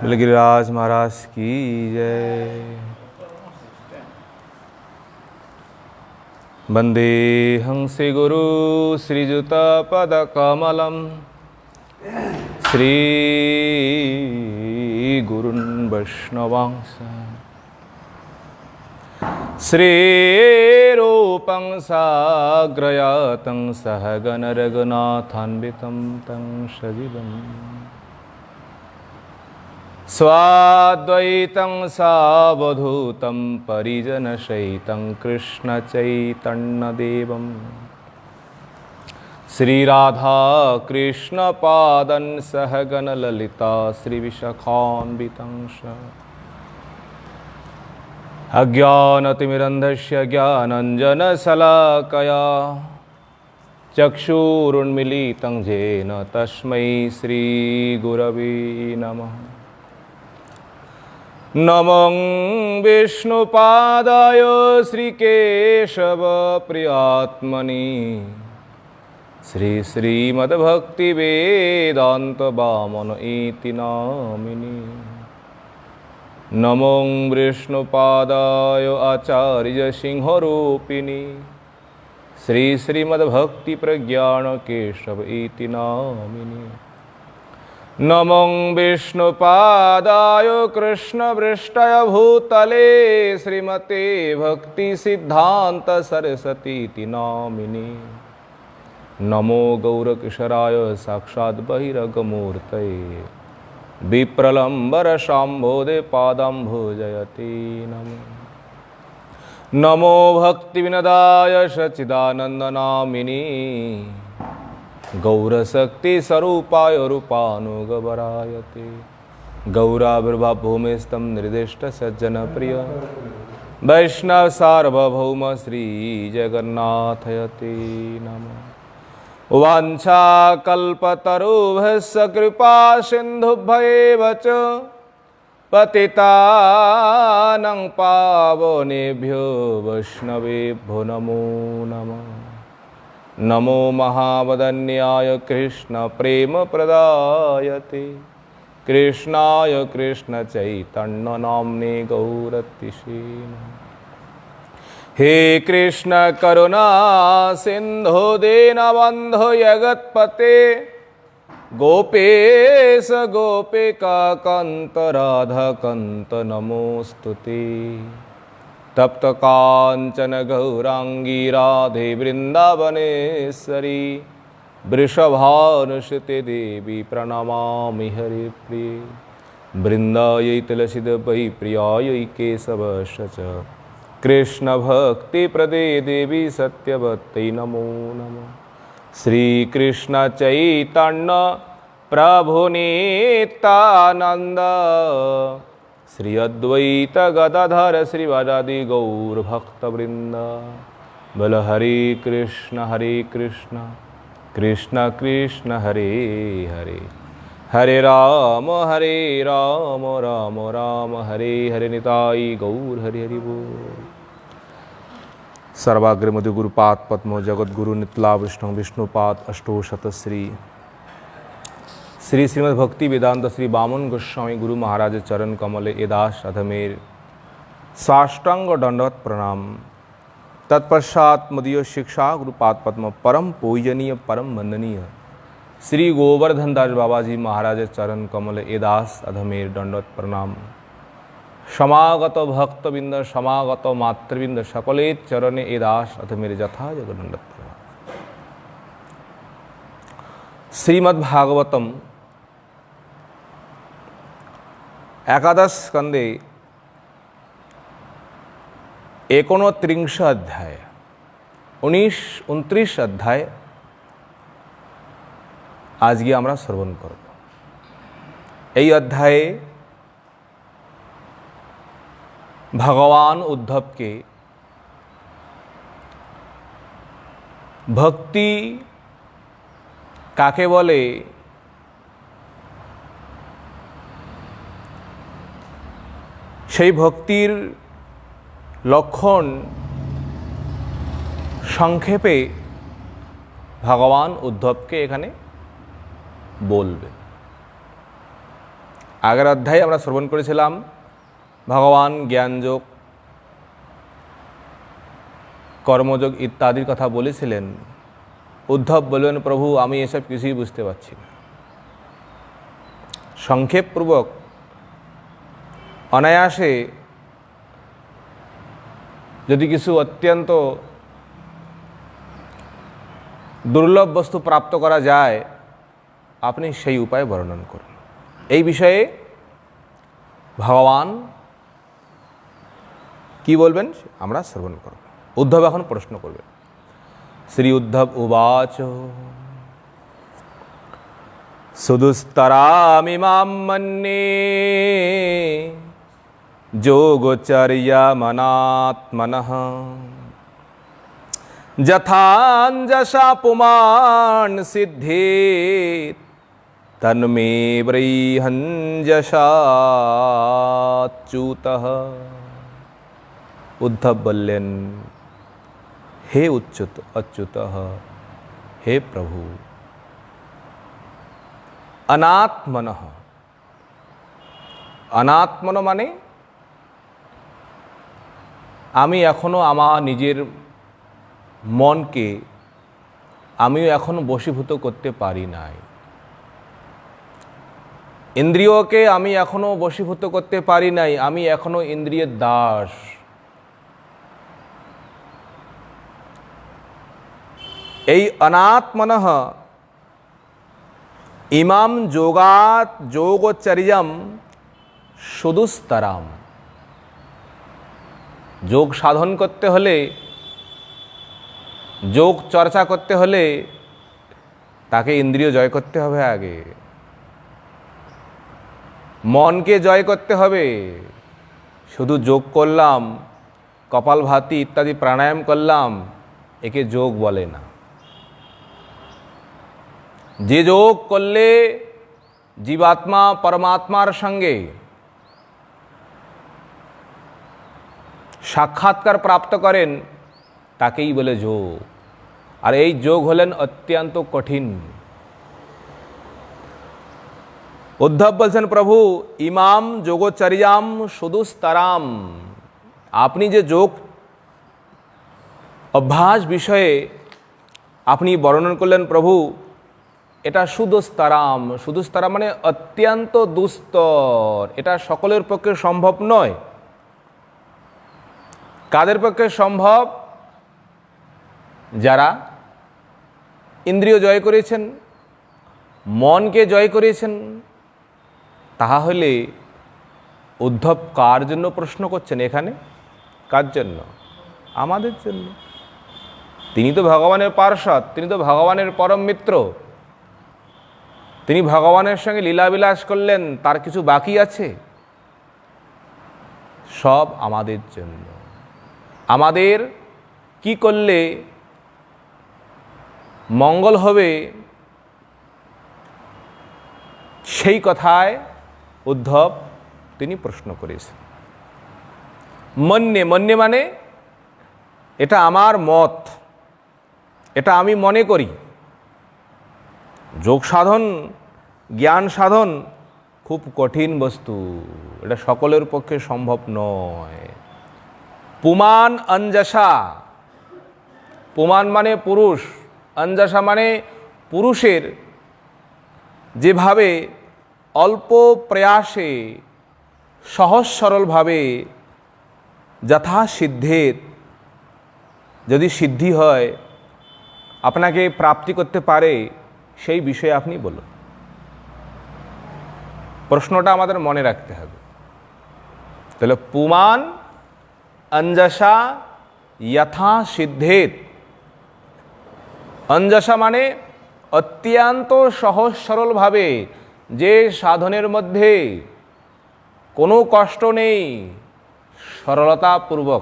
बोले गिरिराज महाराज की जय। वंदे हंसि गुरु श्रीजुत पद कमलम श्री गुरुन् वैष्णवांश श्रीरूपं साग्रजातं सहगण रघुनाथान्वितं तं सजीवम् स्वाद्वैतं सावधूतं परिजनसहितं कृष्णचैतन्यदेवं श्रीराधा कृष्णपादं सहगण ललिता श्रीविशाखान्वितं च अज्ञानतिमिरन्धस्य ज्ञानाञ्जनशलाकया चक्षुरुन्मीलितं येन तस्मै श्रीगुरवे नमः। नमो विष्णुपादाय श्रीकेशवप्रियात्मने श्रीमद्भक्तिवेदान्तवामन इति नामिने। नमो विष्णुपादाय आचार्यसिंहरूपिणे श्रीमद्भक्तिप्रज्ञानकेशव इति नामिने। नमो विष्णुपादाय कृष्णपृष्ठाय भूतले श्रीमते भक्तिसिद्धान्त सरस्वती इति नामिने। नमो गौरकिशोराय साक्षात् बहिरगमूर्तये विप्रलम्बरशाम्भोदे पादाम्भोजयते नमो। नमो भक्तिविनदाय सच्चिदानन्दनामिने गौरशक्तिस्वरूपाय रूपानुगवरायते। गौराविर्भावभूमिस्तं निर्दिष्टसज्जनप्रिय वैष्णवसार्वभौम श्रीजगन्नाथयते नमः। वाञ्छाकल्पतरुभ्यश्च कृपा सिन्धुभ्येव च पतितानां पावनेभ्यो वैष्णवेभ्यो नमो नमः। नमो महावदन्याय कृष्णप्रेमप्रदायते कृष्णाय कृष्णचैतन्यनाम्ने गौरतिसे नमः। हे कृष्ण करुणा सिंधु दीनबन्धु जगत्पते गोपेश गोपिका कांत राधा कांत नमोस्तुते। तप्त कांचन गौरांगी राधे वृंदावनेश्वरी वृषभानुसुते देवी प्रणमामि हरिप्रिये। वृंदायै तुलसीदेवी प्रियायै केशवस्य च कृष्ण भक्ति प्रदे देवी सत्यवत्यै नमो नमः। श्री कृष्ण चैतन्य प्रभु नित्यानंद श्री अद्वैत गदाधर श्रीवासादि गौर भक्तवृंद। बोल हरे कृष्ण कृष्ण कृष्ण हरे हरे हरे राम राम राम हरे हरे निताई गौर हरि हरि बोल। सर्वाग्र मध्य गुरुपाद पद्मो जगत गुरु नितला विष्णु विष्णुपाद अष्टोशत श्री श्रीमद् भक्ति वेदांत श्री वामन गोस्वामी गुरु महाराज चरण कमल एदास अधमेर साष्टांग दंडवत प्रणाम। तत्पश्चात मदीय शिक्षा गुरुपाद पद्म परम पूजनीय परम वंदनीय श्री गोवर्धन दास बाबा जी महाराज चरण कमल एदास अधमेर दंडवत प्रणाम। समागत भक्तबिंद समागत मातृबिंद सकले चरणे एदास अधमेर यथा जगदंडवत प्रणाम। श्रीमद्भागवतम एकादश स्कंदे 29 अध्याय 29 अध्याय आज गিয়ে আমরা শ্রবণ করব। এই অধ্যায়ে ভগবান উদ্ধবকে ভক্তি কাকে বলে সেই ভক্তির লক্ষণ সংক্ষেপে ভগবান উদ্ধবকে এখানে বলবেন। আগের অধ্যায়ে আমরা শ্রবণ করেছিলাম ভগবান জ্ঞানযোগ, কর্মযোগ ইত্যাদির কথা বলেছিলেন। উদ্ধব বললেন, প্রভু আমি এসব কিছুই বুঝতে পারছি না। সংক্ষেপপূর্বক অনায়াসে যদি কিছু অত্যন্ত দুর্লভ বস্তু প্রাপ্ত করা যায়, আপনি সেই উপায় বর্ণন করুন। এই বিষয়ে ভগবান কি বলবেন আমরা শ্রবণ করব। উদ্ধব এখন প্রশ্ন করবেন। শ্রী উদ্ধব উবাচ সুদুস্তরামিমাম মন্যে যোগচর্যামনাত্মনঃ যথাঞ্জসা পুমান সিদ্ধেত তন্মে ব্রৈহঞ্জসাচ্যুতঃ। উদ্ধব বললেন, হে অচ্যুতঃ, হে প্রভু, অনাত্মনঃ, অনাত্মন মানে আমি এখনো আমার নিজের মনকে আমিও এখনো বশীভূত করতে পারি নাই। ইন্দ্রিয়কে আমি এখনো বশীভূত করতে পারি নাই, আমি এখনো ইন্দ্রিয়ের দাস। এই অনাত্মনঃ ইমাম যোগচর্যাম সুদুস্তরাম। যোগ সাধন করতে হলে, যোগ চর্চা করতে হলে তাকে ইন্দ্রিয় জয় করতে হবে। আগে মনকে জয় করতে হবে। শুধু যোগ করলাম, কপালভাতি ইত্যাদি প্রাণায়াম করলাম, একে যোগ বলে না। যে যোগ করলে জীবাত্মা পরমাত্মার সঙ্গে সাক্ষাৎকার প্রাপ্ত করেন তাকেই বলে যোগ। আর এই যোগ হলেন অত্যন্ত কঠিন। উদ্ধব বলছেন, প্রভু ইমাম যোগচর্যাম সুদুস্তরাম, আপনি যে যোগ অভ্যাস বিষয়ে আপনি বর্ণন করলেন প্রভু, এটা সুদুস্তরাম। সুদুস্তরাম মানে অত্যন্ত দুস্তর। এটা সকলের পক্ষে সম্ভব নয়। কাদের পক্ষে সম্ভব? যারা ইন্দ্রিয় জয় করেছেন, মনকে জয় করেছেন। তাহলে উদ্ধব কার জন্য প্রশ্ন করছেন এখানে? কার জন্য? আমাদের জন্য। তিনি তো ভগবানের পার্ষদ, তিনি তো ভগবানের পরম মিত্র। তিনি ভগবানের সঙ্গে লীলাবিলাস করলেন, তার কিছু বাকি আছে? সব আমাদের জন্য। আমাদের কি করলে মঙ্গল হবে, সেই কথায় উদ্ধব তিনি প্রশ্ন করেছেন। মন্যে, মন্যে মানে এটা আমার মত, এটা আমি মনে করি। যোগ সাধন, জ্ঞান সাধন খুব কঠিন বস্তু, এটা সকলের পক্ষে সম্ভব নয়। পুমান অঞ্জসা, পুমান মানে পুরুষ, অঞ্জসা মানে পুরুষের যেভাবে অল্প প্রয়াসে সহজ সরলভাবে যথাসিদ্ধের, যদি সিদ্ধি হয়, আপনাকে প্রাপ্তি করতে পারে, সেই বিষয়ে আপনি বলুন। প্রশ্নটা আমাদের মনে রাখতে হবে। তাহলে পুমান অঞ্জসা যথা সিদ্ধেত। অঞ্জসা মানে অত্যন্ত সহজ সরলভাবে, যে সাধনের মধ্যে কোনো কষ্ট নেই, সরলতাপূর্বক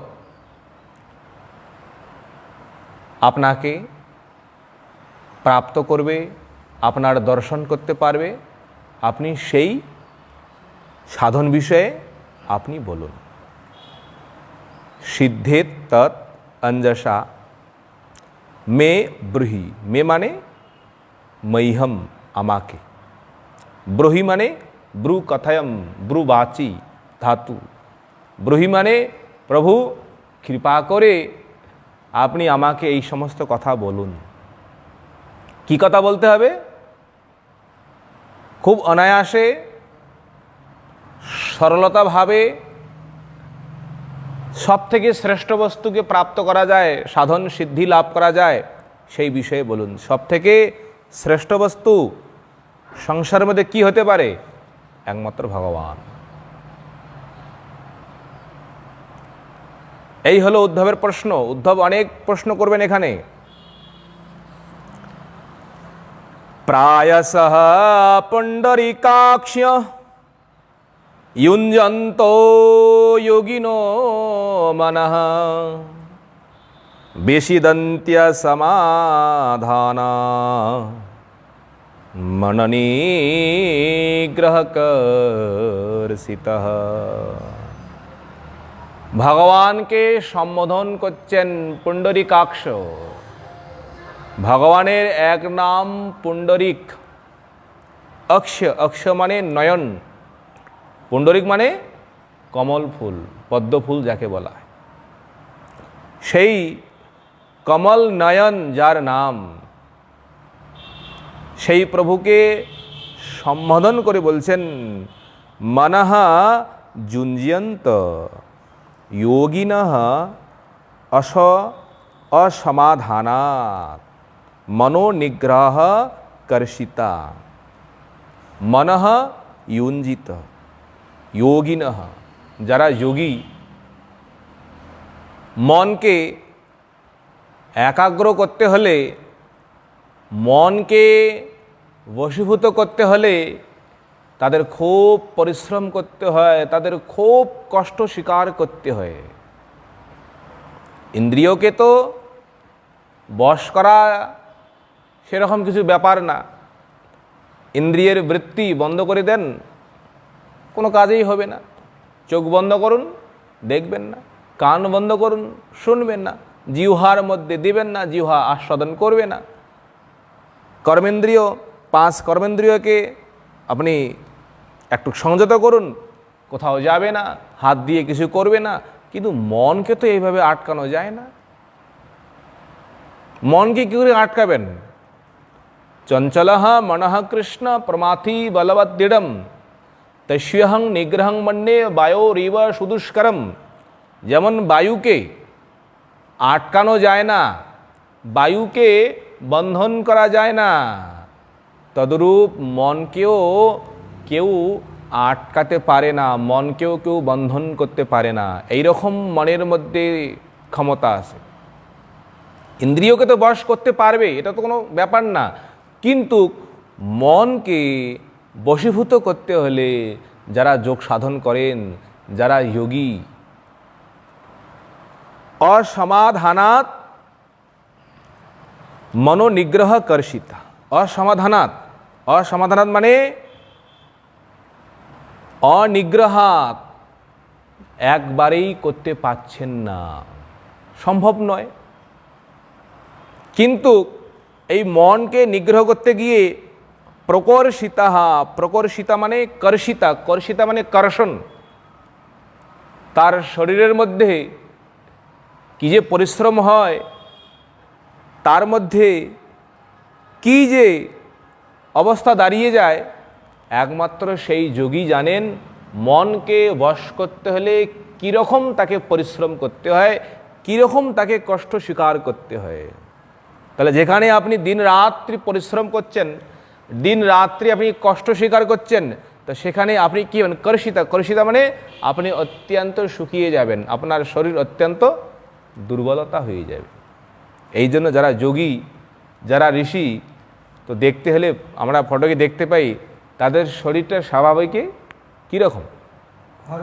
আপনাকে প্রাপ্ত করবে, আপনার দর্শন করতে পারবে, আপনি সেই সাধন বিষয়ে আপনি বলুন। সিদ্ধেত তৎ অঞ্জসা মে ব্রুহি। মে মানে মহ্যম, আমাকে। ব্রহি মানে ব্রু কথয়ম, ব্রুবাচি ধাতু। ব্রহি মানে প্রভু কৃপা করে আপনি আমাকে এই সমস্ত কথা বলুন। কি কথা বলতে হবে? খুব অনায়াসে সরলতাভাবে সব থেকে শ্রেষ্ঠ বস্তুকে প্রাপ্ত করা যায়, সাধন সিদ্ধি লাভ করা যায়, সেই বিষয়ে বলুন। সব থেকে শ্রেষ্ঠ বস্তু সংসারের মধ্যে কি হতে পারে? একমাত্র ভগবান। এই হলো উদ্ধবের প্রশ্ন। উদ্ধব অনেক প্রশ্ন করবেন এখানে। প্রায়শঃ পুণ্ডরীকাক্ষ युञ्जन्तो योगिनो मनः विषिदन्त्यसमाधाना मननिग्रहकर्षितः। ভগবানকে সম্বোধন করছেন পুণ্ডরীকাক্ষ। ভগবানের এক নাম পুণ্ডরিক। অক্ষ, অক্ষ মানে নয়ন, পুণ্ডরিক মানে কমল ফুল, পদ্ম ফুল যাকে বলা হয়। সেই কমল নয়ন যার নাম, সেই প্রভুকে সম্বোধন করে বলছেন মনঃ যুঞ্জয়ন্ত যোগিনঃ অসমাধানাৎ মনোনিগ্রহ কর্ষিতা। মনঃ युञ्जित योगिनः, যারা যোগী, মনকে একাগ্র করতে হলে, মনকে বশীভূত করতে হলে তাদের খুব পরিশ্রম করতে হয়, তাদের খুব কষ্ট স্বীকার করতে হয়। ইন্দ্রিয়কে তো বশ করা সেরকম কিছু ব্যাপার না। ইন্দ্রিয়ের বৃত্তি বন্ধ করে দেন, কোনো কাজেই হবে না। চোখ বন্ধ করুন, দেখবেন না। কান বন্ধ করুন, শুনবেন না। জিহ্বার মধ্যে দিবেন না, জিহ্বা আস্বাদন করবে না। কর্মেন্দ্রিয়, 5 কর্মেন্দ্রিয়কে আপনি একটু সংযত করুন, কোথাও যাবে না, হাত দিয়ে কিছু করবে না। কিন্তু মনকে তো এইভাবে আটকানো যায় না। মনকে কী করে আটকাবেন? চঞ্চলঃ মনঃ কৃষ্ণ প্রমাথি বলবদ্দৃঢ়ম তস্যহং নিগ্রহং মন্যে বায়োরিব সুদুষ্করম। যেমন বায়ুকে আটকানো যায় না, বায়ুকে বন্ধন করা যায় না, তদরূপ মনকেও কেউ আটকাতে পারে না, মনকেও কেউ বন্ধন করতে পারে না। এইরকম মনের মধ্যে ক্ষমতা আছে। ইন্দ্রিয়কে তো বশ করতে পারবে, এটা তো কোনো ব্যাপার না। কিন্তু মনকে বশীভূত করতে হলে যারা যোগ সাধন করেন, যারা যোগী, অসমাধানাৎ মনোনিগ্রহ কর্ষিতা। অসমাধানাৎ, অসমাধানাৎ মানে অনিগ্রহাৎ, একবারেই করতে পারছেন না, সম্ভব নয়। কিন্তু এই মনকে নিগ্রহ করতে গিয়ে প্রকর্ষিতা, প্রকর্ষিতা মানে কর্ষিতা, কর্ষিতা মানে কর্ষণ। তার শরীরের মধ্যে কি যে পরিশ্রম হয়, তার মধ্যে কি যে অবস্থা দাঁড়িয়ে যায়, একমাত্র সেই যোগী জানেন। মনকে বশ করতে হলে কীরকম তাকে পরিশ্রম করতে হয়, কীরকম তাকে কষ্ট স্বীকার করতে হয়। তাহলে যেখানে আপনি দিন রাত্রি পরিশ্রম করছেন, দিন রাত্রি আপনি কষ্ট স্বীকার করছেন, তো সেখানে আপনি কি হবেন? কর্ষিতা। কর্ষিতা মানে আপনি অত্যন্ত শুকিয়ে যাবেন, আপনার শরীর অত্যন্ত দুর্বলতা হয়ে যাবে। এই জন্য যারা যোগী, যারা ঋষি, তো দেখতে হলে আমরা ফটোকে দেখতে পাই, তাদের শরীরটা স্বাভাবিকই কীরকম?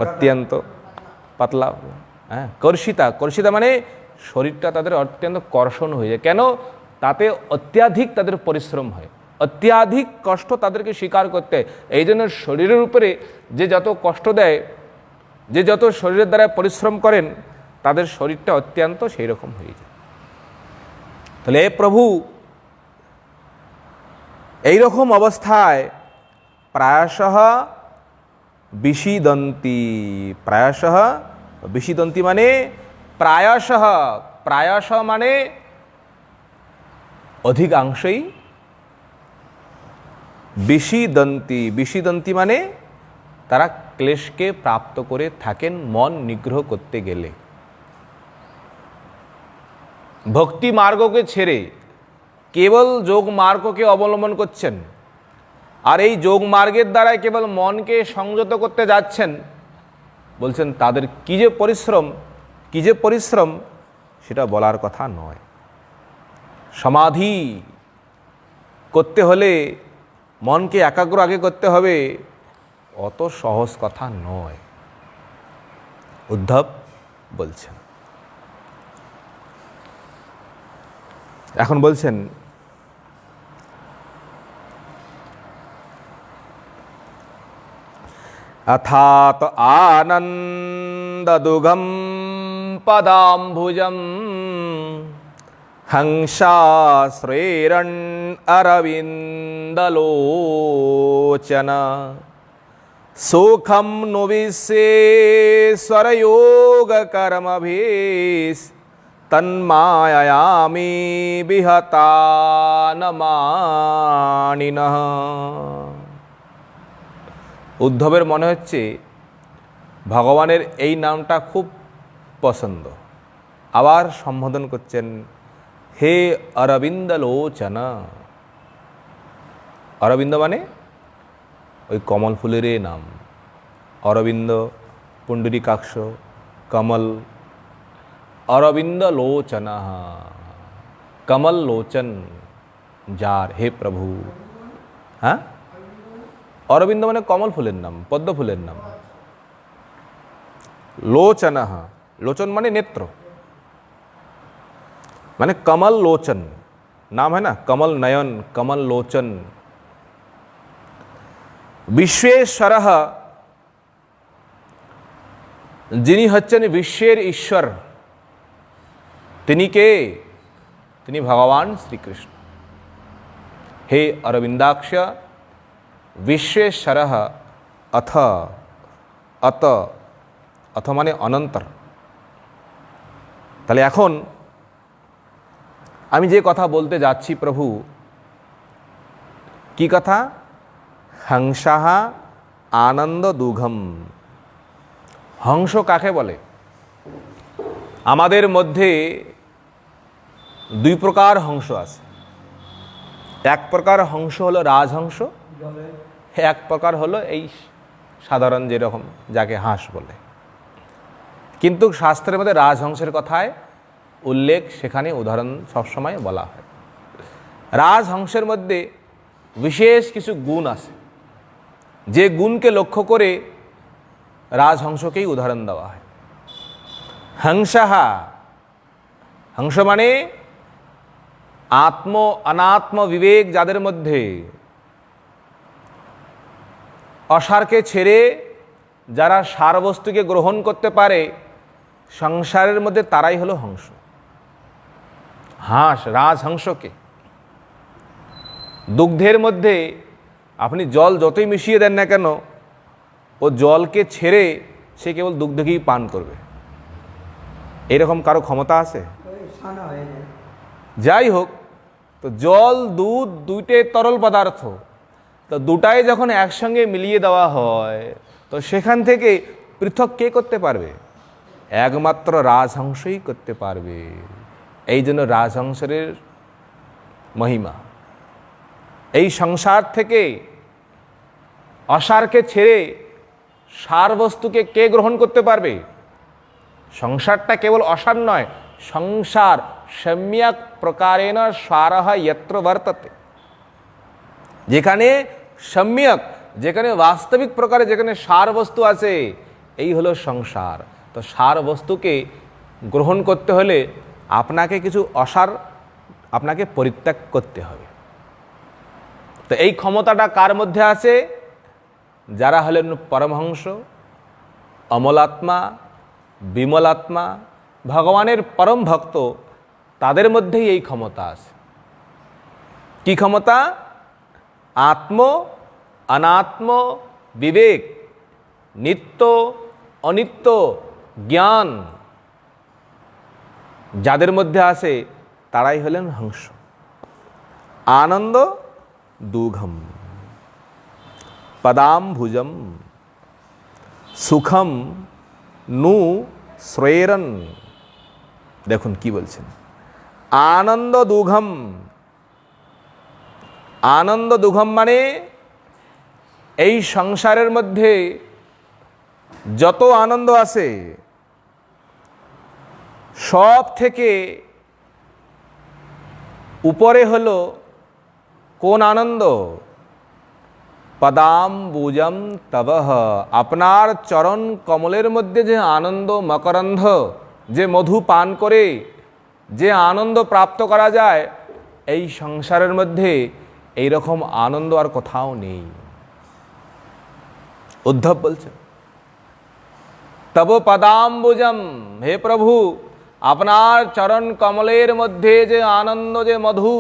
অত্যন্ত পাতলা। হ্যাঁ, কর্ষিতা। কর্ষিতা মানে শরীরটা তাদের অত্যন্ত কর্ষণ হয়ে যায়। কেন? তাতে অত্যাধিক তাদের পরিশ্রম হয়, অত্যাধিক কষ্ট তাদেরকে স্বীকার করতে হয়। এই জন্য শরীরের উপরে যে যত কষ্ট দেয়, যে যত শরীরের দ্বারা পরিশ্রম করেন, তাদের শরীরটা অত্যন্ত সেই রকম হয়ে যায়। তাহলে প্রভু এইরকম অবস্থায় প্রায়শঃ বিষিদন্তি। প্রায়শঃ বিষিদন্তি মানে প্রায়শঃ, প্রায়শঃ মানে অধিকাংশই, বিষিদন্তি, বিষিদন্তি মানে তারা ক্লেশকে প্রাপ্ত করে থাকেন মন নিগ্রহ করতে গেলে। ভক্তি মার্গকে ছেড়ে কেবল যোগ মার্গকে অবলম্বন করছেন, আর এই যোগ মার্গের দ্বারাই কেবল মনকে সংযত করতে যাচ্ছেন, বলছেন তাদের কি যে পরিশ্রম, কি যে পরিশ্রম সেটা বলার কথা নয়। সমাধি করতে হলে মনকে একাগ্র আগে করতে হবে, অত সহজ কথা নয়, উদ্ধব বলছেন। এখন বলছেন अथात आनंददुघम पदाम्बुजम हंसाश्रेरण् अरविंदलोचन सुखम नु विश्वेश्वरयोग कर्मभिस् तन्मायामि विहतानमानिनः। উদ্ধবের মনে হচ্ছে ভগবানের এই নামটা খুব পছন্দ, আবার সম্বোধন করছেন হে অরবিন্দ লোচনা। অরবিন্দ মানে ওই কমল ফুলেরই নাম। অরবিন্দ, পুণ্ডরীকাক্ষ, কমল, অরবিন্দ লোচনা, কমল লোচন যার, হে প্রভু। হ্যাঁ, অরবিন্দ মানে কমল ফুলের নাম, পদ্ম ফুলের নাম। লোচনা, লোচন মানে নেত্র, মানে कमल लोचन नाम है ना, कमल नयन, कमल लोचन। विश्वेश्वर, যিনি হচ্ছেন বিশ্বের ঈশ্বর, তিনি কে? তিনি ভগবান শ্রীকৃষ্ণ। হে অরবিন্দাক্ষ विश्वेश्वर अथ, अत, अथ মানে অনন্তর। তাহলে এখন আমি যে কথা বলতে যাচ্ছি প্রভু, কি কথা? হংসাহ আনন্দ দুঘম। হংস কাকে বলে? আমাদের মধ্যে দুই প্রকার হংস আছে। এক প্রকার হংস হলো রাজহংস, এক প্রকার হলো এই সাধারণ যেরকম যাকে হাঁস বলে। কিন্তু শাস্ত্রের মধ্যে রাজহংসের কথায় উল্লেখ, সেখানে উদাহরণ সবসময় বলা হয়। রাজহংসের মধ্যে বিশেষ কিছু গুণ আছে, যে গুণকে লক্ষ্য করে রাজহংসকেই উদাহরণ দেওয়া হয়। হংসাহা, হংস মানে আত্ম অনাত্ম বিবেক যাদের মধ্যে, অসারকে ছেড়ে যারা সারবস্তুকে গ্রহণ করতে পারে সংসারের মধ্যে, তারাই হলো হংস। হাঁস, রাজহংসকে। দুগ্ধের মধ্যে আপনি জল যতই মিশিয়ে দেন না কেন, ও জলকে ছেড়ে সে কেবল দুগ্ধকেই পান করবে। এরকম কারো ক্ষমতা আছে? যাই হোক, তো জল দুধ দুইটাই তরল পদার্থ, তো দুটাই যখন একসঙ্গে মিলিয়ে দেওয়া হয়, তো সেখান থেকে পৃথক কে করতে পারবে? একমাত্র রাজহংসই করতে পারবে। এই জন্য রাজহংসের মহিমা। এই সংসার থেকে অসারকে ছেড়ে সার বস্তুকে কে গ্রহণ করতে পারবে? সংসারটা কেবল অসার নয়, সংসার সম্যক প্রকারেণ সারহ যত্র বর্ততে। যেখানে সম্যক, যেখানে বাস্তবিক প্রকারে যেখানে সার বস্তু আছে, এই হলো সংসার। তো সার বস্তুকে গ্রহণ করতে হলে আপনাকে কিছু অসার আপনাকে পরিত্যাগ করতে হবে। তো এই ক্ষমতাটা কার মধ্যে আছে? যারা হলেন পরমহংস, অমলাত্মা, বিমলাত্মা, ভগবানের পরম ভক্ত, তাদের মধ্যেই এই ক্ষমতা আছে। কি ক্ষমতা? আত্ম अनात्म विवेक, नित्य अनित्य জ্ঞান যাদের মধ্যে আসে তারাই হলেন হংস। আনন্দ দুঘম পদাম্ভুজম সুখম নু শ্রেয়রন। দেখুন কি বলছেন, আনন্দ দুঘম। আনন্দ দুঘম মানে এই সংসারের মধ্যে যত আনন্দ আছে সব থেকে উপরে হলো কোন আনন্দ? পদাম্বুজম তবহ, আপনার চরণ কমলের মধ্যে যে আনন্দ মকরন্ধ, যে মধু পান করে যে আনন্দ প্রাপ্ত করা যায়, এই সংসারের মধ্যে এই রকম আনন্দ আর কোথাও নেই। উদ্ধব বলছেন তব পদাম্বুজম, হে প্রভু আপনার চরণ কমলের মধ্যে যে আনন্দ, যে মধু,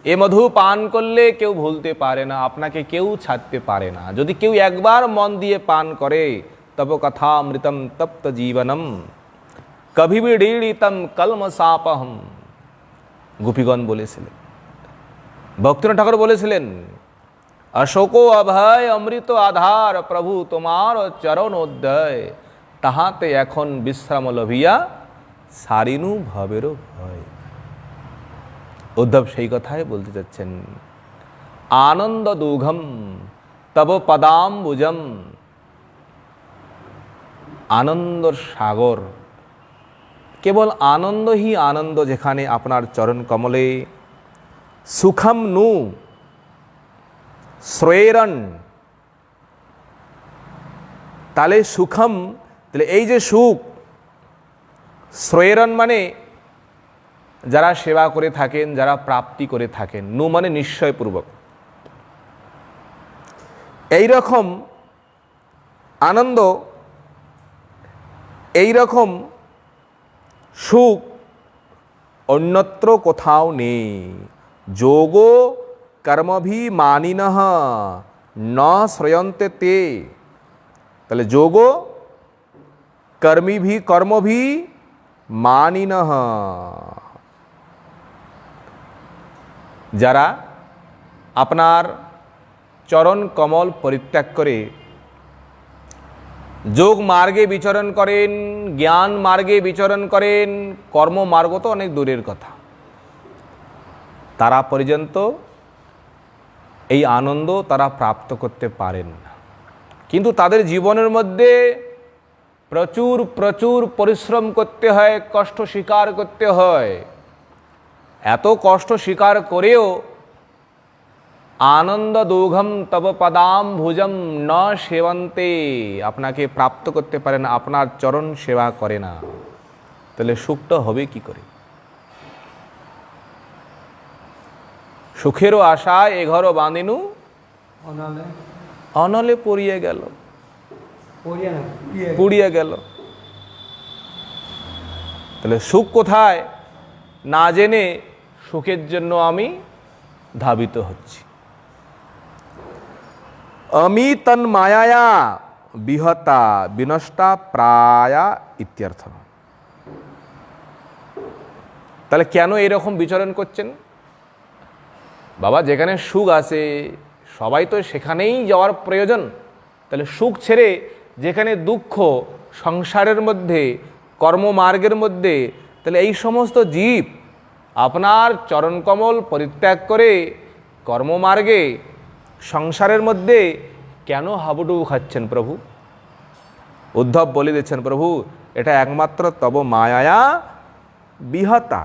এ মধু পান করলে কেউ ভুলতে পারে না, আপনাকে কেউ ছাড়তে পারে না। যদি কেউ একবার মন দিয়ে পান করে, তব কথামৃতম তপ্ত জীবনম কভি বিড়ীড়িতম কলমসাপহম। গোপীগণ বলেছিলেন, ভক্তিনাথ ঠাকুর বলেছিলেন, অশোকো অভয় অমৃত আধার প্রভু তোমার চরণোদয়, তাহাতে এখন বিশ্রাম লভিয়া সারিনু ভবের ভয়। উদ্ধব সেই কথাই বলতে চাচ্ছেন, আনন্দ দুঘম তব পদাম্বুজম, আনন্দর সাগর, কেবল আনন্দই আনন্দ যেখানে আপনার চরণ কমলে। সুখম নু শ্রেয়রন, তাহলে সুখম, তাহলে এই যে সুখ, শ্রেয়রন মানে যারা সেবা করে থাকেন, যারা প্রাপ্তি করে থাকেন, নু মানে নিশ্চয়পূর্বক। এই রকম আনন্দ, এই রকম সুখ অন্যত্র কোথাও নেই। যোগো কর্মভিমানিনঃ ন শ্রয়ন্তে তে, তাহলে যোগো কর্মভিমানিনঃ, যারা আপনার চরণ কমল পরিত্যাগ করে যোগ মার্গে বিচরণ করেন, জ্ঞান মার্গে বিচরণ করেন, কর্ম মার্গ তো অনেক দূরের কথা, তারা পর্যন্ত এই আনন্দ তারা প্রাপ্ত করতে পারেন না। কিন্তু তাদের জীবনের মধ্যে প্রচুর প্রচুর পরিশ্রম করতে হয়, কষ্ট স্বীকার করতে হয়। এত কষ্ট স্বীকার করেও আনন্দ দুঘম তব পদাম্বুজম ন সেবন্তে, আপনাকে প্রাপ্ত করতে পারে না, আপনার চরণ সেবা করে না, তাহলে সুখটা হবে কি করে? সুখেরও আশায় এ ঘর বাঁধিনু অনলে পড়িয়ে গেল, পুড়িয়ে গেল। তাহলে সুখ কোথায় না জেনে সুখের জন্য আমি ধাবিত হচ্ছি। আমি তন মায়া বিহতা বিনষ্টা প্রায়া ইত্যর্থ। তাহলে কেন এরকম বিচরণ করছেন? বাবা, যেখানে সুখ আছে সবাই তো সেখানেই যাওয়ার প্রয়োজন। তাহলে সুখ ছেড়ে যেখানে দুঃখ, সংসারের মধ্যে, কর্মমার্গের মধ্যে, তাহলে এই সমস্ত জীব আপনার চরণকমল পরিত্যাগ করে কর্মমার্গে, সংসারের মধ্যে কেন হাবুডুবু খাচ্ছেন প্রভু? উদ্ধব বলে দিচ্ছেন, প্রভু এটা একমাত্র তব মায়া বিহতা।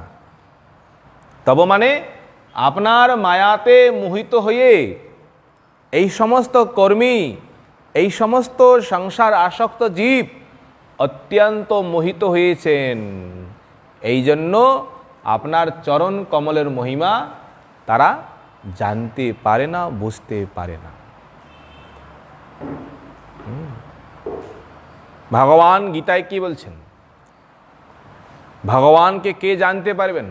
তব মানে আপনার মায়াতে মোহিত হয়ে এই সমস্ত কর্মী, এই সমস্ত সংসার আসক্ত জীব অত্যন্ত মোহিত হয়েছেন। এই জন্য আপনার চরণ কমলের মহিমা তারা জানতে পারে না, বুঝতে পারে না। ভগবান গীতায় কি বলছেন? ভগবানকে কে জানতে পারবেন?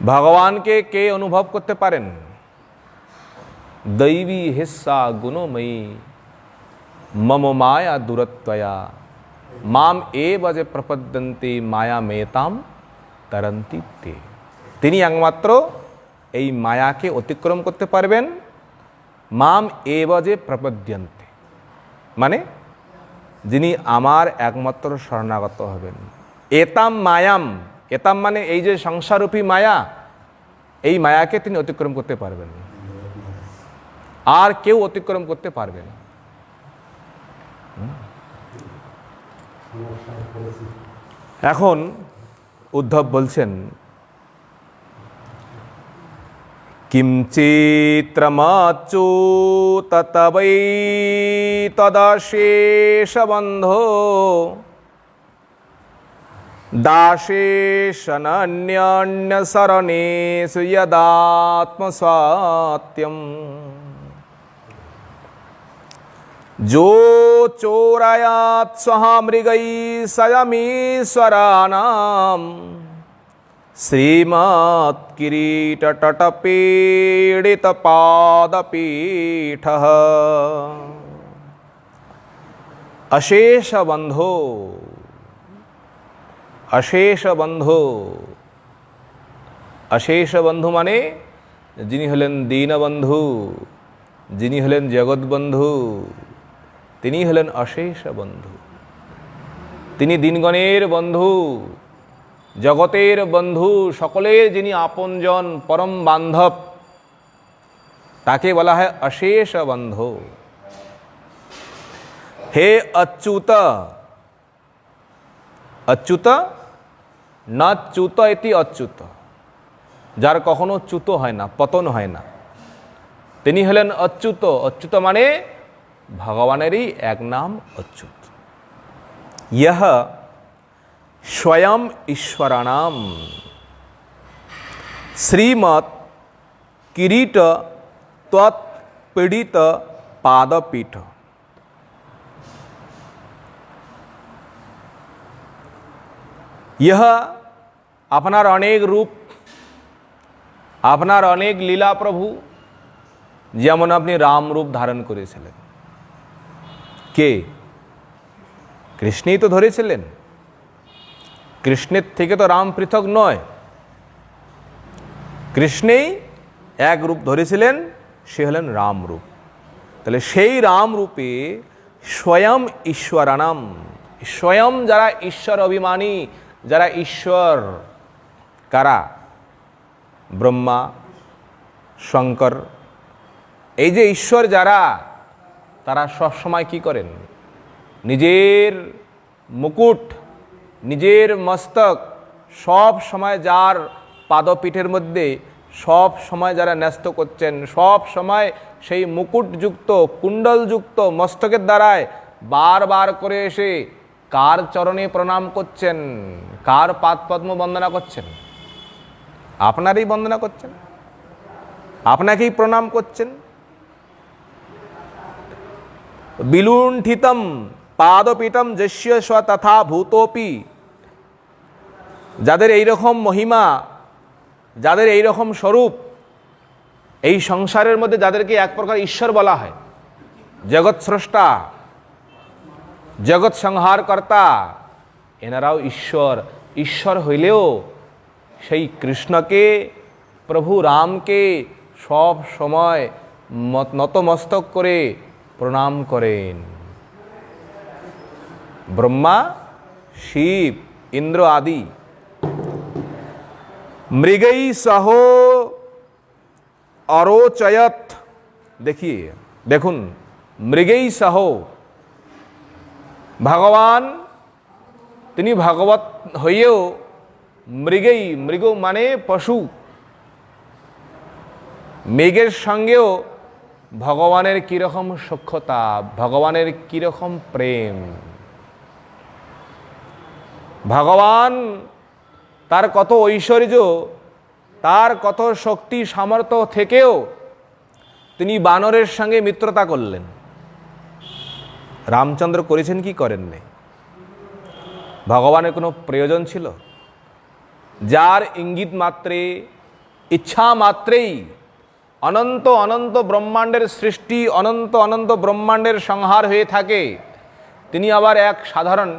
ভগবানকে কে অনুভব করতে পারেন? दैवी हिस्सा गुणमयी मम माया दुरत्वया माम एव जे प्रपद्यन्ते माया मेताम तरन्ति ते। তিনি একমাত্র এই মায়াকে অতিক্রম করতে পারবেন। মাম এব যে প্রপদ্যন্তে মানে যিনি আমার একমাত্র শরণাগত হবেন। এতাম মায়াম, এতাম মানে এই যে সংসাররূপী মায়া, এই মায়াকে তিনি অতিক্রম করতে পারবেন, আর কেউ অতিক্রম করতে পারবে না। এখন উদ্ধব বলছেন কিঞ্চিত্রমাচ্যুত তবৈ তদশেষ বন্ধো দাশেশনন্যন্য শরণেষু যদাত্মস্বাত্যম जो चोरयात् स्वः मृगैः स्वयमीश्वराणां श्रीमत्किरीटतटपीडितपादपीठः अशेष बंधो, अशेष बंधो, अशेष बंधु माने যিনি হলেন দীনবন্ধু, যিনি হলেন জগৎবন্ধু, তিনি হলেন অশেষ বন্ধু। তিনি দিনগণের বন্ধু, জগতের বন্ধু, সকলের যিনি আপনজন, পরম বান্ধব, তাকে বলা হয় অশেষ বন্ধু। হে অচ্যুত, অচ্যুত না চ্যুত ইতি অচ্যুত, যার কখনো চ্যুত হয় না, পতন হয় না, তিনি হলেন অচ্যুত। অচ্যুত মানে ভগবানেরই এক নাম অচ্যুত। यह स्वयं ईश्वराणाम श्रीमत् किरीट त्वत्पीडित पादपीठ। यह আপনার অনেক রূপ, আপনার অনেক লীলা প্রভু, যেমন আপনি রাম রূপ ধারণ করেছিলেন। কে? কৃষ্ণই তো ধরেছিলেন। কৃষ্ণের থেকে তো রাম পৃথক নয়, কৃষ্ণেই এক রূপ ধরেছিলেন, সে হলেন রাম রূপ। তাহলে সেই রাম রূপে স্বয়ং ঈশ্বরানাম, স্বয়ং যারা ঈশ্বর অভিমানী, যারা ঈশ্বর, কারা? ব্রহ্মা, শঙ্কর, এই যে ঈশ্বর যারা, তারা সব সময় কি করেন? নিজের মুকুট, নিজের মস্তক সব সময় যার পাদপীঠের মধ্যে সব সময় যারা ন্যস্ত করছেন, সব সময় সেই মুকুটযুক্ত, কুণ্ডলযুক্ত মস্তকের দ্বারায় বারবার করে এসে কার চরণে প্রণাম করছেন, কার পাদপদ্ম বন্দনা করছেন? আপনারই বন্দনা করছেন, আপনাকেই প্রণাম করছেন। বিলুণ্ঠিতম পাদপীঠম যস্য স্ব তথা ভূতোপি, যাদের এইরকম মহিমা, যাদের এইরকম স্বরূপ, এই সংসারের মধ্যে যাদেরকে এক প্রকার ঈশ্বর বলা হয়, জগৎ স্রষ্টা, জগৎ সংহারকর্তা, এনারাও ঈশ্বর। ঈশ্বর হইলেও সেই কৃষ্ণকে, প্রভু রামকে সব সময় নতমস্তক করে প্রণাম করেন। ব্রহ্মা, শিব, ইন্দ্র আদি মৃগৈ সহ অরোচয়ত। দেখিয়ে দেখুন, মৃগৈ সহ ভগবান, তিনি ভাগবত হইয়েও মৃগৈ, মৃগ মানে পশু, মৃগের সঙ্গেও ভগবানের কীরকম সখ্যতা, ভগবানের কীরকম প্রেম। ভগবান তার কত ঐশ্বর্য, তার কত শক্তি সামর্থ্য থেকেও তিনি বানরের সঙ্গে মিত্রতা করলেন। রামচন্দ্র করেছেন কি করেননি? ভগবানের কোনো প্রয়োজন ছিল? যার ইঙ্গিত মাত্রে, ইচ্ছা মাত্রেই অনন্ত অনন্ত ব্রহ্মাণ্ডের সৃষ্টি, অনন্ত অনন্ত ব্রহ্মাণ্ডের সংহার হয়ে থাকে, তিনি আবার এক সাধারণ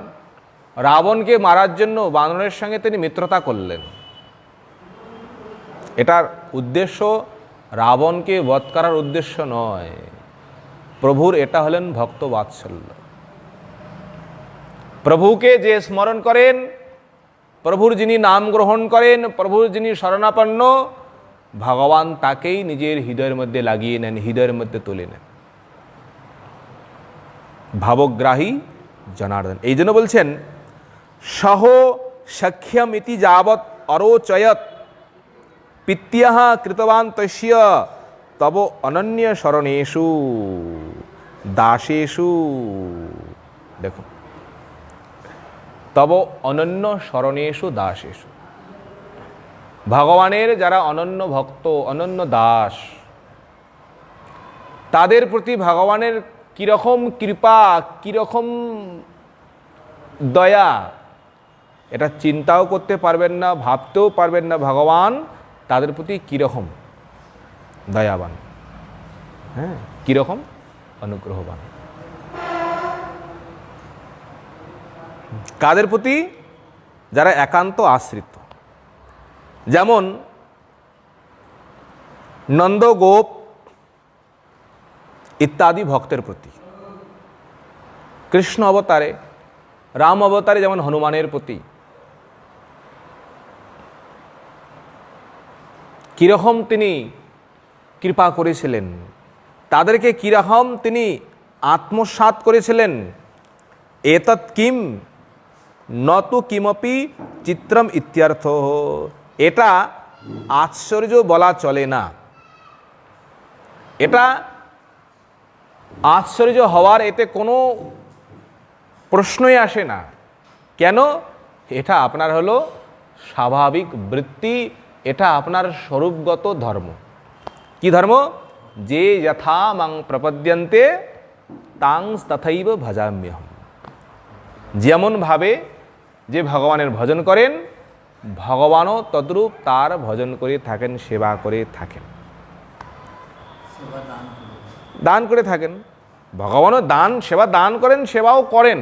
রাবণকে মারার জন্য বানরের সঙ্গে তিনি মিত্রতা করলেন। এটার উদ্দেশ্য রাবণকে বধ করার উদ্দেশ্য নয়। প্রভুর এটা হলেন ভক্ত বাৎসল্য। প্রভুকে যে স্মরণ করেন, প্রভুর যিনি নাম গ্রহণ করেন, প্রভুর যিনি শরণাপন্ন, ভগবান তাকেই নিজের হৃদয়ের মধ্যে লাগিয়ে নেন, হৃদয়ের মধ্যে তুলে নেন। ভাবগ্রাহী জনার্দন। এই জন্য বলছেন সহ সখ্যম ইতি যাবৎ অরোচয়ত পিত্যঃ কৃতবান তস্য তব অনন্য শরণেষু দাসেষু। দেখুন, তব অনন্য শরণেষু দাসেষু। ভগবানের যারা অনন্য ভক্ত, অনন্য দাস, তাদের প্রতি ভগবানের কীরকম কৃপা, কীরকম দয়া, এটা চিন্তাও করতে পারবেন না, ভাবতেও পারবেন না ভগবান তাদের প্রতি কীরকম দয়াবান, হ্যাঁ, কীরকম অনুগ্রহবান। কাদের প্রতি? যারা একান্ত আশ্রিত। যেমন নন্দগোপ ইত্যাদি ভক্তের প্রতি, কৃষ্ণ অবতারে, রাম অবতারে যেমন হনুমানের প্রতি কীরকম তিনি কৃপা করেছিলেন, তাদেরকে কীরকম তিনি আত্মসাৎ করেছিলেন। এতৎ কিম নতু কিমপি চিত্রম ইত্যর্থ। এটা আশ্চর্য বলা চলে না, এটা আশ্চর্য হওয়ার এতে কোনো প্রশ্নই আসে না। কেন? এটা আপনার হলো স্বাভাবিক বৃত্তি, এটা আপনার স্বরূপগত ধর্ম। কি ধর্ম? যে যথা মাং প্রপদ্যন্তে তাং তথৈব ভজাম্যহম। যেমনভাবে যে ভগবানের ভজন করেন, ভগবানও তদ্রূপ তার ভজন করে থাকেন, সেবা করে থাকেন, দান করে থাকেন। ভগবানও দান, সেবা দান করেন, সেবাও করেন,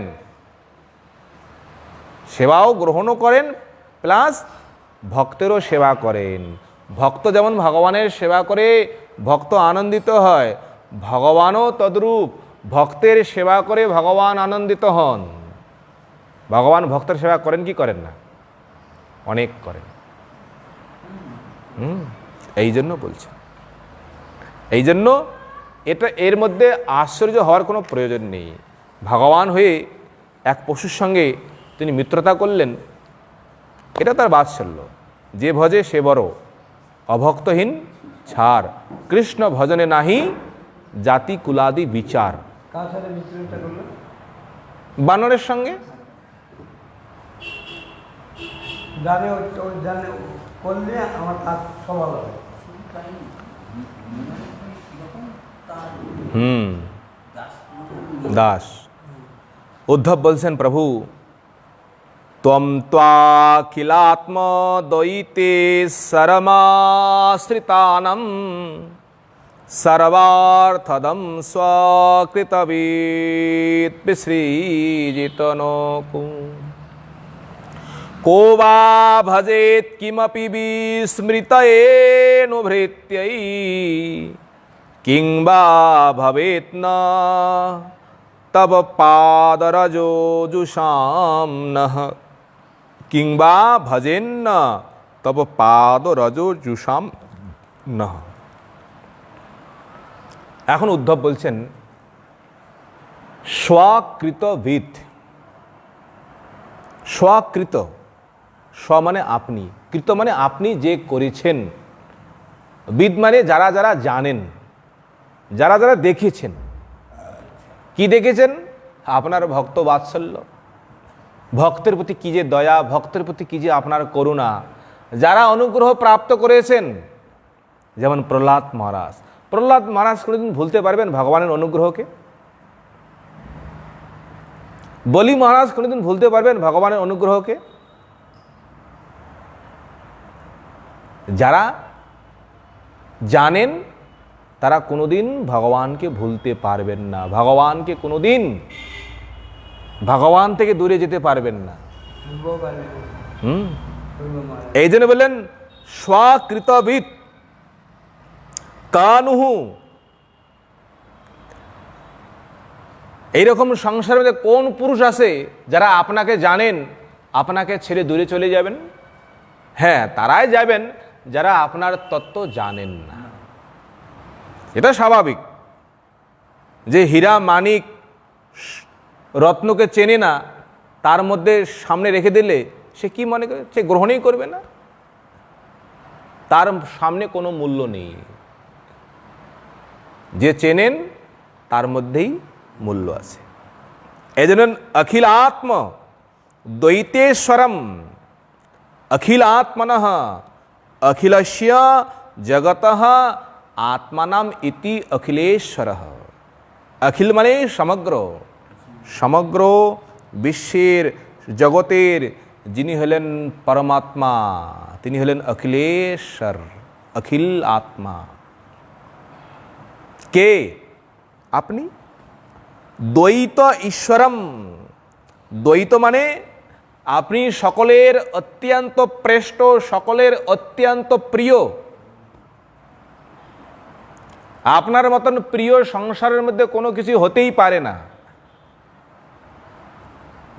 সেবাও গ্রহণও করেন, প্লাস ভক্তেরও সেবা করেন। ভক্ত যেমন ভগবানের সেবা করে ভক্ত আনন্দিত হয়, ভগবানও তদ্রূপ ভক্তের সেবা করে ভগবান আনন্দিত হন। ভগবান ভক্তের সেবা করেন কি করেন না? অনেক করেন। এই জন্য বলছেন, এই জন্য এটা এর মধ্যে আশ্চর্য হওয়ার কোনো প্রয়োজন নেই। ভগবান হয়ে এক পশুর সঙ্গে তিনি মিত্রতা করলেন, এটা তার বাৎসল্য। যে ভজে সে বড়, অভক্তহীন ছাড়, কৃষ্ণ ভজনে নাহি জাতি কুলাদি বিচার। কার সাথে মিত্রতা করলেন? বানরের সঙ্গে। জানে জানে করলে আমার কাজ সফল হবে। দাস। উদ্ধব বলছেন, প্রভু ত্বম ত্বাখিলাত্ম দ্বৈতে সরমাশ্রিতানাম সর্বার্থদম স্বকৃতবিদ বিসৃজিতনোকু को वा भजेत् किमपि विस्मृतयेऽनुभृत्यै किं वा भवेत् न तव पादरजोजुषां नः। किं वा भजेन्न तव पादरजोजुषां नः। এখন উদ্ধব বলছেন স্বকৃতবিদ। স্বকৃত, স্ব মানে আপনি, কৃত মানে আপনি যে করেছেন, বিদ মানে যারা যারা জানেন, যারা যারা দেখেছেন। কি দেখেছেন? আপনার ভক্ত বাৎসল্য, ভক্তের প্রতি কি যে দয়া, ভক্তের প্রতি কি যে আপনার করুণা। যারা অনুগ্রহ প্রাপ্ত করেছেন, যেমন প্রহ্লাদ মহারাজ। প্রহ্লাদ মহারাজ কোনোদিন ভুলতে পারবেন ভগবানের অনুগ্রহকে? বলি মহারাজ কোনোদিন ভুলতে পারবেন ভগবানের অনুগ্রহকে? যারা জানেন তারা কোনোদিন ভগবানকে ভুলতে পারবেন না, ভগবানকে কোনোদিন ভগবান থেকে দূরে যেতে পারবেন না। এই জন্য বললেন স্বকৃতবিদ কানুহু। এইরকম সংসারের মধ্যে কোন পুরুষ আছে যারা আপনাকে জানেন, আপনাকে ছেড়ে দূরে চলে যাবেন? হ্যাঁ, তারাই যাবেন যারা আপনার তত্ত্ব জানেন না। এটা স্বাভাবিক যে হীরা মানিক রত্নকে চেনে না, তার মধ্যে সামনে রেখে দিলে সে কি মনে করে? সে গ্রহণই করবে না, তার সামনে কোনো মূল্য নেই। যে চেনেন তার মধ্যেই মূল্য আছে। এই জন্য অখিল আত্ম দ্বৈতেশ্বরম অখিল আত্মনঃ অখিলস্য জগতঃ আত্মানাম ইতি অখিলেশ্বরঃ। অখিল মানে সমগ্র, সমগ্র বিশ্বের জগতের যিনি হলেন পরমাত্মা, তিনি হলেন অখিলেশ্বর, অখিল আত্মা। কে? আপনি। দ্বৈত ঈশ্বরম, দ্বৈত মানে আপনি সকলের অত্যন্ত শ্রেষ্ঠ, সকলের অত্যন্ত প্রিয়। আপনার মতন প্রিয় সংসারের মধ্যে কোনো কিছু হতেই পারে না।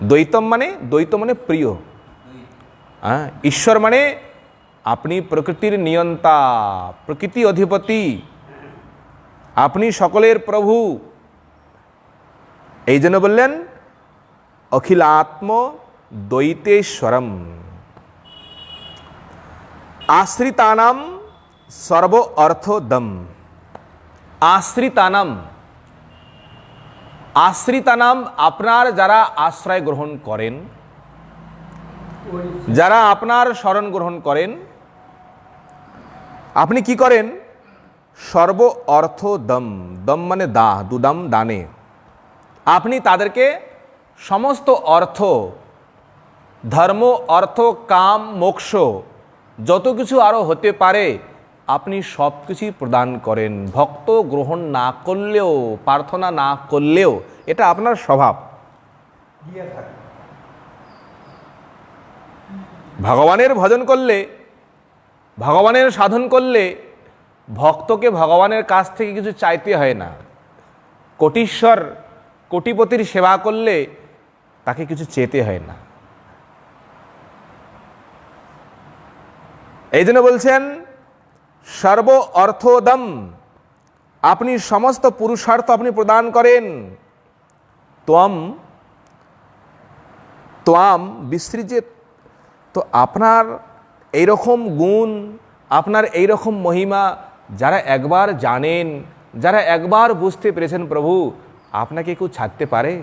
দ্বৈতম মানে, দ্বৈত মানে প্রিয়। হ্যাঁ, ঈশ্বর মানে আপনি প্রকৃতির নিয়ন্তা, প্রকৃতি অধিপতি, আপনি সকলের প্রভু। এই জন্য বললেন অখিল আত্ম দ্বৈতেশ্বরম। আশ্রিতানাম সর্ব অর্থদম। আশ্রিতানাম, আশ্রিতানাম আপনার যারা আশ্রয় গ্রহণ করেন, যারা আপনার শরণ গ্রহণ করেন, আপনি কি করেন? সর্ব অর্থ দম, দম মানে দা, দুদম দানে। আপনি তাদেরকে সমস্ত অর্থ, ধর্ম, অর্থ, কাম, মোক্ষ, যত কিছু আরও হতে পারে আপনি সব কিছুই প্রদান করেন। ভক্ত গ্রহণ না করলেও, প্রার্থনা না করলেও এটা আপনার স্বভাব। ভগবানের ভজন করলে, ভগবানের সাধন করলে ভক্তকে ভগবানের কাছ থেকে কিছু চাইতে হয় না। কোটিশ্বর, কোটিপতির সেবা করলে তাকে কিছু চেতে হয় না। এই জন্য বলছেন সর্ব অর্থদম, আপনি সমস্ত পুরুষার্থ আপনি প্রদান করেন। ত্বম ত্বাম বিসৃজেত। তো আপনার এইরকম গুণ, আপনার এইরকম মহিমা যারা একবার জানেন, যারা একবার বুঝতে পেরেছেন প্রভু, আপনাকে কেউ ছাড়তে পারে?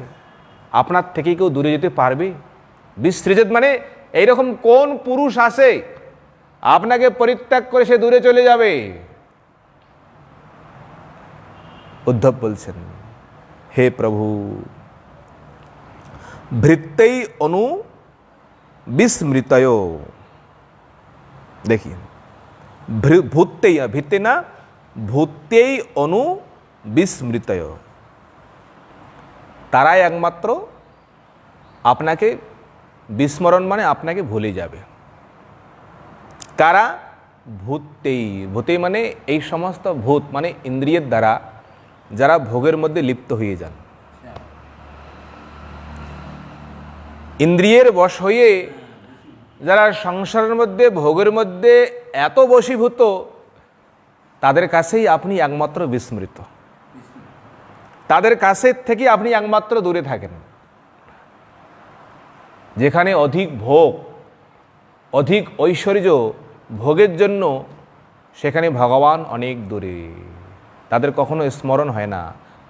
আপনার থেকে কেউ দূরে যেতে পারবে? বিসৃজেত মানে এইরকম কোন পুরুষ আছে আপনাকে পরিত্যাগ করে সে দূরে চলে যাবে? উদ্ধব বলছেন হে প্রভু, ভৃত্যৈ অনু বিস্মৃতয়। देखिए ভূতেই, ভিত্তে না, ভূতেই অনু বিস্মৃতয়। তারাই একমাত্র আপনাকে বিস্মরণ মানে আপনাকে ভুলে যাবে। কারা? ভূতেই। ভূতেই মানে এই সমস্ত ভূত মানে ইন্দ্রিয়ের দ্বারা যারা ভোগের মধ্যে লিপ্ত হয়ে যান, ইন্দ্রিয়ের বশ হয়ে যারা সংসারের মধ্যে ভোগের মধ্যে এত বশীভূত, তাদের কাছেই আপনি একমাত্র বিস্মৃত, তাদের কাছের থেকে আপনি একমাত্র দূরে থাকেন। যেখানে অধিক ভোগ, অধিক ঐশ্বর্য, ভোগের জন্য সেখানে ভগবান অনেক দূরে, তাদের কখনো স্মরণ হয় না,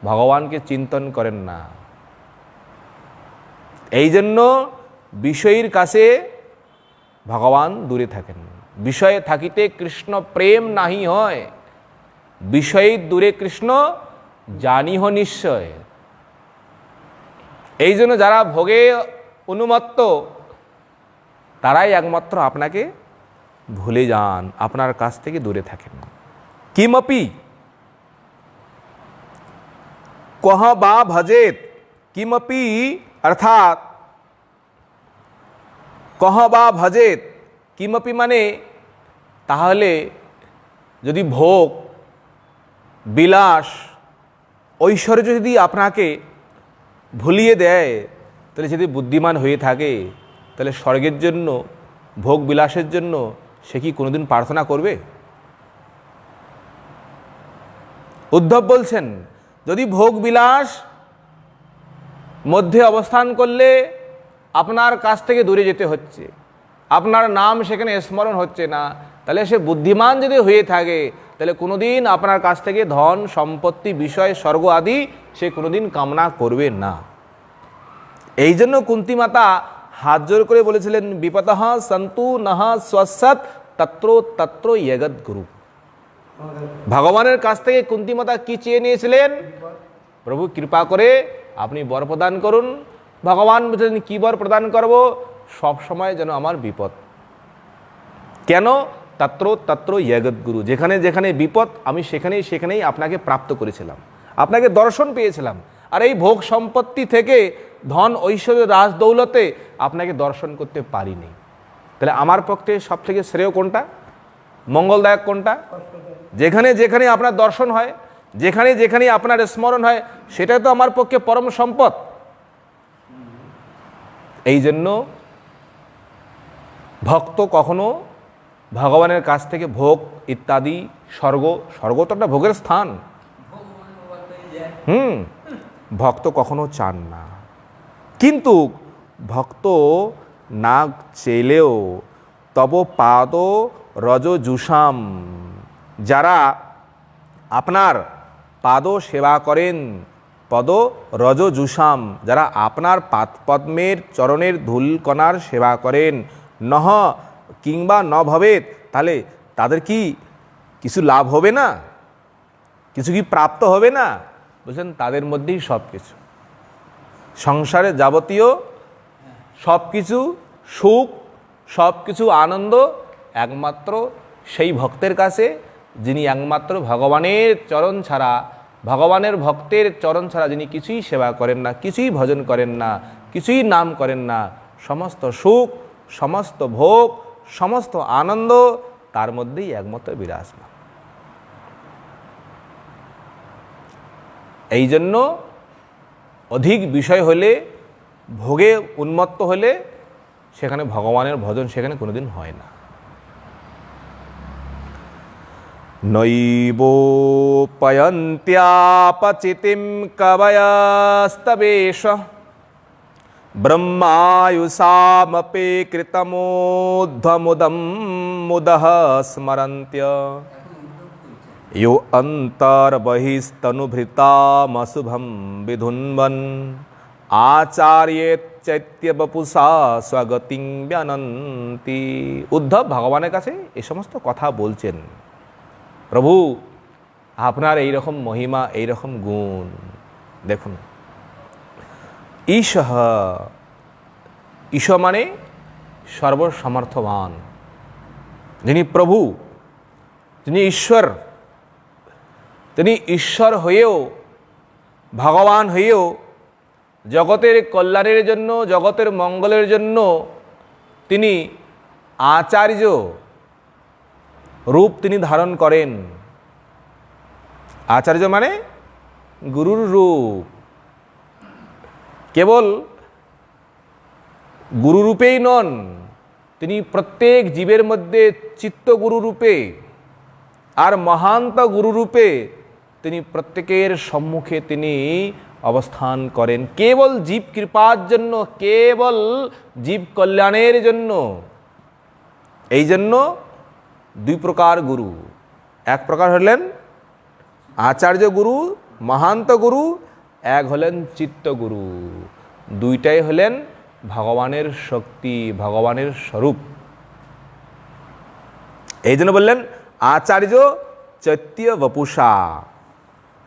ভগবানকে চিন্তন করেন না। এই জন্য বিষয়ের কাছে ভগবান দূরে থাকেন। বিষয়ে থাকিতে কৃষ্ণ প্রেম নাহি হয়, বিষয়ে দূরে কৃষ্ণ জানিহ নিশ্চয়। এই জন্য যারা ভোগে উন্মত্ত তারাই একমাত্র আপনাকে ভুলে যান, আপনার কাছ থেকে দূরে থাকেন। কিমপি कह बा भजेत किमपि अर्थात कह बा भजेत किमपि মানে তাহলে যদি ভোগ বিলাস ঐশ্বর্য যদি আপনাকে ভুলিয়ে দেয়, তাহলে যদি বুদ্ধিমান হয়ে থাকে তাহলে স্বর্গের জন্য ভোগ বিলাসের জন্য সে কি কোনোদিন প্রার্থনা করবে? উদ্ধব বলছেন যদি ভোগ বিলাস মধ্যে অবস্থান করলে আপনার কাছ থেকে দূরে যেতে হচ্ছে, আপনার নাম সেখানে স্মরণ হচ্ছে না, তাহলে সে বুদ্ধিমান যদি হয়ে থাকে তাহলে কোনোদিন আপনার কাছ থেকে ধন সম্পত্তি বিষয় স্বর্গ আদি সে কোনোদিন কামনা করবে না। এই জন্য কুন্তী মাতা হাত জোর করে বলেছিলেন বিপতঃ সন্তু নঃ স্বসৎ তত্র তত্র ইয়গৎ গুরু। ভগবানের কাছ থেকে কুন্তী মাতা কি চেয়ে নিয়েছিলেন? প্রভু কৃপা করে আপনি বর প্রদান করুন। ভগবান বলছেন কি বর প্রদান করব? সব সময় যেন আমার বিপদ। কেন? তত্র তত্র ইয়গৎ গুরু, যেখানে যেখানে বিপদ আমি সেখানেই সেখানেই আপনাকে প্রাপ্ত করেছিলাম, আপনাকে দর্শন পেয়েছিলাম। আর এই ভোগ সম্পত্তি থেকে ধন ঐশ্বর্য রাজ দৌলতে আপনাকে দর্শন করতে পারিনি। তাহলে আমার পক্ষে সব থেকে শ্রেয় কোনটা, মঙ্গলদায়ক কোনটা? যেখানে যেখানে আপনার দর্শন হয়, যেখানে যেখানে আপনার স্মরণ হয়, সেটাই তো আমার পক্ষে পরম সম্পদ। এই জন্য ভক্ত কখনো ভগবানের কাছ থেকে ভোগ ইত্যাদি স্বর্গ, স্বর্গ তো একটা ভোগের স্থান, ভক্ত কখনো চান না। কিন্তু ভক্ত না চেলেও তব পাদ রজজুষাম, যারা আপনার পাদ সেবা করেন, পদ রজজুষাম, যারা আপনার পাদপদ্মের চরণের ধূলকণার সেবা করেন, নহ কিংবা ন ভবেত, তাহলে তাদের কি কিছু লাভ হবে না, কিছু কি প্রাপ্ত হবে না? বলছেন তাদের মধ্যেই সব কিছু, সংসারে যাবতীয় সব কিছু সুখ, সব কিছু আনন্দ একমাত্র সেই ভক্তের কাছে যিনি একমাত্র ভগবানের চরণ ছাড়া, ভগবানের ভক্তের চরণ ছাড়া যিনি কিছুই সেবা করেন না, কিছুই ভজন করেন না, কিছুই নাম করেন না। সমস্ত সুখ, সমস্ত ভোগ, সমস্ত আনন্দ তার মধ্যেই একমাত্র বিরাজমান। এই জন্য অধিক বিষয় হলে, ভোগে উন্মত্ত হলে সেখানে ভগবানের ভজন সেখানে কোনোদিন হয় না। নৈবোপয়ন্ত্যাপচিতিম কবয়স্তবেশ ব্রহ্মায়ুষামপি কৃতমোধ্বমুদম মুদঃ স্মরন্ত্য यो অন্তর্বহিস্তনুভৃতামশুভম বিধুন্বন আচার্যেত চৈত্য বপুষা স্বগতিং ব্যানন্তি। উদ্ধব ভগবানের কাছে এই সমস্ত কথা বলছেন, প্রভু আপনার এইরকম মহিমা, এইরকম গুণ দেখুন। ঈশঃ, ঈশ মানে সর্বসমর্থবান, যিনি প্রভু, যিনি ঈশ্বর, তিনি ঈশ্বর হয়েও, ভগবান হয়েও জগতের কল্যাণের জন্য, জগতের মঙ্গলের জন্য তিনি আচার্য রূপ তিনি ধারণ করেন। আচার্য মানে গুরুর রূপ। কেবল গুরুরূপেই নন, তিনি প্রত্যেক জীবের মধ্যে চিত্তগুরু রূপে আর মহান্ত গুরুরূপে তিনি প্রত্যেকের সম্মুখে তিনি অবস্থান করেন, কেবল জীব কৃপার জন্য, কেবল জীব কল্যাণের জন্য। এই জন্য দুই প্রকার গুরু, এক প্রকার হলেন আচার্য গুরু, মহান্ত গুরু, এক হলেন চিত্তগুরু। দুইটাই হলেন ভগবানের শক্তি, ভগবানের স্বরূপ। এই জন্য বললেন আচার্য চৈত্য বপুষা,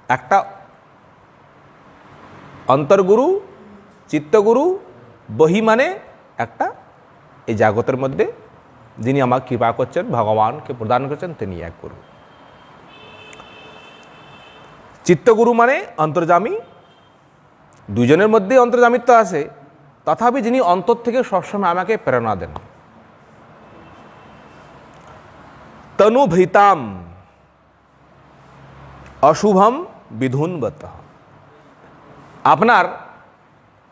একটা অন্তর্গুরু, চিত্তগুরু, বহি মানে একটা এই জগতের মধ্যে যিনি আমাকে কৃপা করছেন, ভগবানকে প্রদান করছেন, তিনি এক গুরু। চিত্তগুরু মানে অন্তর্যামী, দুজনের মধ্যেই অন্তর্জামিত্ব আছে, তথাপি যিনি অন্তর থেকে সবসময় আমাকে প্রেরণা দেন। তনুভৃতাম অশুভম বিধুনবত। আপনার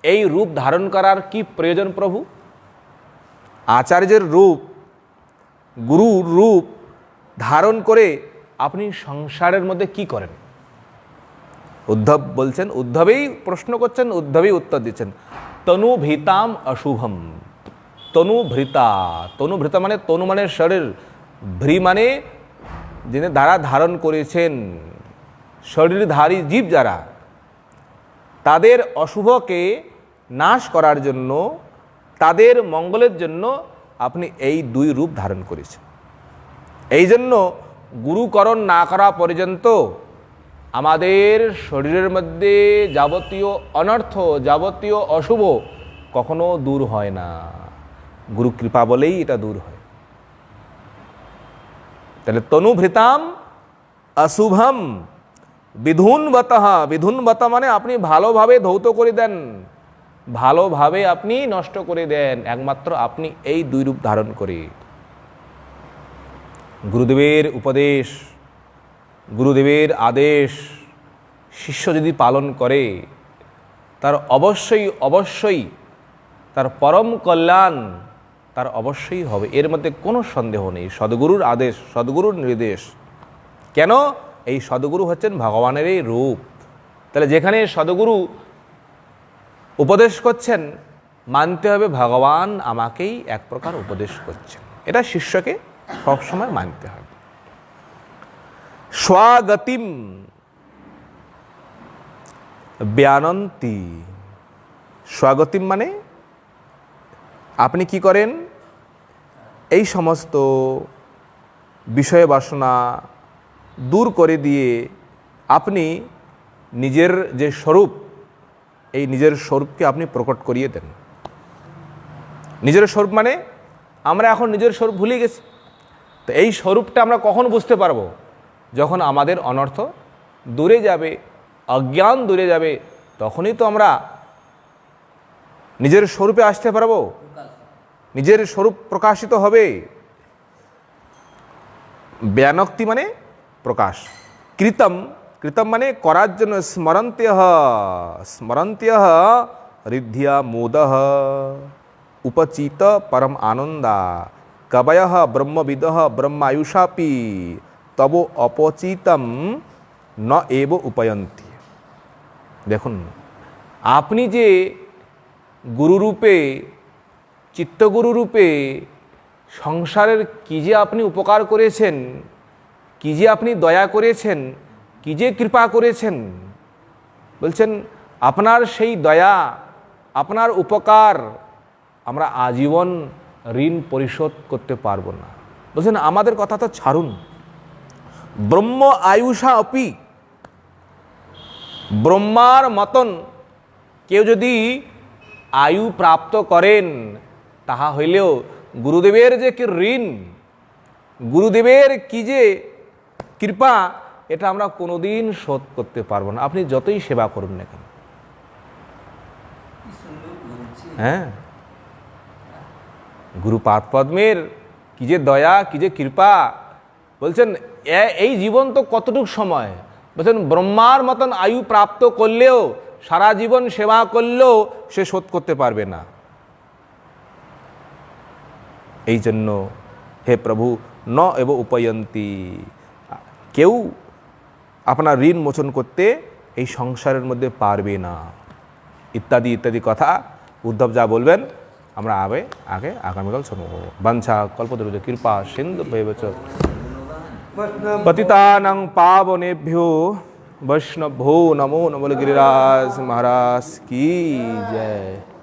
এই রূপ ধারণ করার কি প্রয়োজন প্রভু? আচার্যের রূপ, গুরুর রূপ ধারণ করে আপনি সংসারের মধ্যে কি করেন? উদ্ধব বলছেন, উদ্ধবেই প্রশ্ন করছেন, উদ্ধবেই উত্তর দিচ্ছেন। তনুভৃতাম অশুভম। তনুভৃতা, তনুভৃতা মানে তনু মানে শরীর, ভৃ মানে যিনি দ্বারা ধারণ করেছেন, শরীরধারী জীব যারা, তাদের অশুভকে নাশ করার জন্য, তাদের মঙ্গলের জন্য আপনি এই দুই রূপ ধারণ করেছেন। এই জন্য গুরুকরণ না করা পর্যন্ত আমাদের শরীরের মধ্যে যাবতীয় অনর্থ, যাবতীয় অশুভ কখনো দূর হয় না। গুরু কৃপা বলেই এটা দূর হয়। তাহলে তনুভৃতাম অশুভম বিধুনবতঃ। বিধুনবত মানে আপনি ভালোভাবে ধৌত করে দেন, ভালোভাবে আপনি নষ্ট করে দেন, একমাত্র আপনি এই দুই রূপ ধারণ করে। গুরুদেবের উপদেশ, গুরুদেবের আদেশ শিষ্য যদি পালন করে, তার অবশ্যই অবশ্যই তার পরম কল্যাণ তার অবশ্যই হবে, এর মধ্যে কোনো সন্দেহ নেই। সদ্গুরুর আদেশ, সদ্গুরুর নির্দেশ। কেন? এই সদ্গুরু হচ্ছেন ভগবানেরই রূপ। তাহলে যেখানে সদ্গুরু উপদেশ করছেন, মানতে হবে ভগবান আমাকেই এক প্রকার উপদেশ করছেন। এটা শিষ্যকে সবসময় মানতে হবে। স্বাগতিম ব্যানন্তি। স্বাগতিম মানে আপনি কি করেন? এই সমস্ত বিষয় বাসনা দূর করে দিয়ে আপনি নিজের যে স্বরূপ, এই নিজের স্বরূপকে আপনি প্রকট করিয়ে দেন। নিজের স্বরূপ মানে আমরা এখন নিজের স্বরূপ ভুলে গেছি। তো এই স্বরূপটা আমরা কখন বুঝতে পারবো? যখন আমাদের অনর্থ দূরে যাবে, অজ্ঞান দূরে যাবে, তখনই তো আমরা নিজের স্বরূপে আসতে পারবো, নিজের স্বরূপ প্রকাশিত হবে। ব্যানক্তি মানে প্রকাশ। কৃতম, কৃতম মানে করার জন্য। স্মরন্ত্যঃ, স্মরন্ত্যঃ ঋদ্ধিয়া মোদঃ উপচিত পরম আনন্দা কবয়ঃ ব্রহ্মবিদঃ ব্রহ্মায়ুষাপি তব অপচিতম ন এব উপয়ন্তি। দেখুন, আপনি যে গুরুরূপে, চিত্তগুরুরূপে সংসারের কি যে আপনি উপকার করেছেন, কি যে আপনি দয়া করেছেন, কি যে কৃপা করেছেন, বলছেন আপনার সেই দয়া, আপনার উপকার আমরা আজীবন ঋণ পরিশোধ করতে পারবো না। বলছেন আমাদের কথা তো ছাড়ুন, ব্রহ্ম আয়ুষা অপি, ব্রহ্মার মতন কেউ যদি আয়ু প্রাপ্ত করেন, তাহা হইলেও গুরুদেবের যে কি ঋণ, গুরুদেবের কি যে কৃপা, এটা আমরা কোনোদিন শোধ করতে পারবো না, আপনি যতই সেবা করুন না কেন। হ্যাঁ, গুরু পাদপদ্মের কি যে দয়া, কি যে কৃপা। বলছেন এই জীবন তো কতটুকু সময়, বলছেন ব্রহ্মার মতন আয়ু প্রাপ্ত করলেও, সারা জীবন সেবা করলেও সে শোধ করতে পারবে না। এই জন্য হে প্রভু ন এব উপয়ন্তি, কেউ আপনার ঋণ মোচন করতে এই সংসারের মধ্যে পারবে না, ইত্যাদি ইত্যাদি কথা উদ্ধব যা বলবেন আমরা আগে আগামীকাল শুনব। বাঞ্ছা কল্পতরুজ কৃপা সিন্ধু ভৈবচ পতিতানাং পাবনেভ্यो वैष्णवो नमो नमो गिरिराज महाराज की जय।